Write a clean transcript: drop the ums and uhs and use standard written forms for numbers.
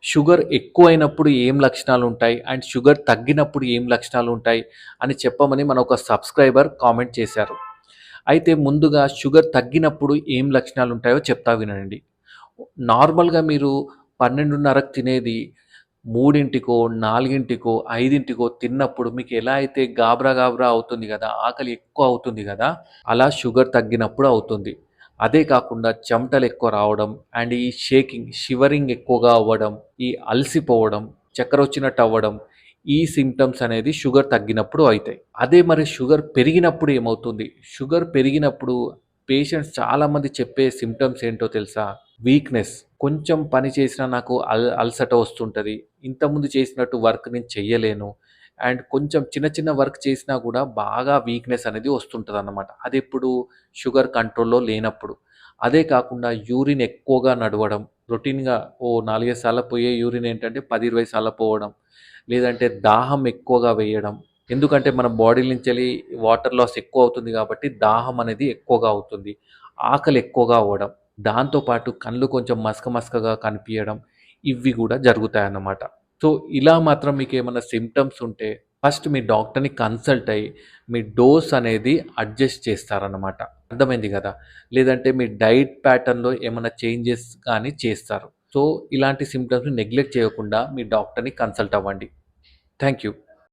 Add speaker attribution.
Speaker 1: Sugar ఎక్కువైనప్పుడు ఏం లక్షణాలుంటాయి? And sugar తగ్గినప్పుడు ఏం లక్షణాలుంటాయి? అని చెప్పమని మన ఒక సబ్‌స్క్రైబర్ కామెంట్ చేశారు. అయితే ముందుగా షుగర్ తగ్గినప్పుడు ఏం లక్షణాలుంటాయో చెప్తా వినండి. నార్మల్‌గా మీరు 12:30కి తినేది 3కో, 4కో, 5కో తిన్నప్పుడు మీకెలా అయితే గాబరా గాబరా అవుతుంది గదా! ఆకలి ఎక్కువ అవుతుంది గదా! అలా షుగర్ తగ్గినప్పుడు అవుతుంది. అదే కాకుండా చెమటలెక్కువ రావడం అండ్ ఈ షివరింగ్ ఎక్కువగా అవ్వడం, ఈ అలసిపోవడం, చక్కరొచ్చినట్టు అవ్వడం, ఈ సింప్టమ్స్ అనేది షుగర్ తగ్గినప్పుడు అయితాయి. అదే మరి షుగర్ పెరిగినప్పుడు ఏమవుతుంది? షుగర్ పెరిగినప్పుడు పేషెంట్స్ చాలామంది చెప్పే సింప్టమ్స్ ఏంటో తెలుసా? వీక్‌నెస్. కొంచెం పని చేసినా నాకు అలసట వస్తుంటది. ఇంతకుముందు చేసినట్టు వర్క్ నేను చెయ్యలేను. అండ్ కొంచెం చిన్న చిన్న వర్క్ చేసినా గూడా బాగా వీక్‌నెస్ అనేది వస్తుంటదనమాట. అదెప్పుడు షుగర్ కంట్రోల్‌లో లేనప్పుడు. అదే కాకుండా యూరిన్ ఎక్కువగా నడవడం, రొటీన్‌గా ఓ 4, 5 సార్లు పోయే యూరిన్ ఏంటంటే 10, 20 సార్లు పోవడం. లేదంటే దాహం ఎక్కువగా వేయడం. ఎందుకంటే మన బాడీ నుంచెల్లి వాటర్ లాస్ ఎక్కువ అవుతుంది గాబట్టి దాహం అనేది ఎక్కువగా అవుతుంది. ఆకలి ఎక్కువగా అవ్వడం. దాంతో పాటు కళ్ళు కొంచెం మసకగా కనిపియడం. ఇవి గూడా జరుగుతాయన్నమాట. సో, ఇలా మాత్రం మీకేమన్నా సింప్టమ్స్ ఉంటే ఫస్ట్ మీ డాక్టర్‌ని కన్సల్ట్ అయ్యి మీ డోస్ అనేది అడ్జస్ట్ చేస్తారన్నమాట. అర్థమైంది గదా! లేదంటే మీ డైట్ ప్యాటర్న్‌లో ఏమన్నా చేంజెస్ కానీ చేస్తారు. సో, ఇలాంటి సింప్టమ్స్‌ని నెగ్లెక్ట్ చేయకుండా మీ డాక్టర్‌ని కన్సల్ట్ అవ్వండి. Thank you.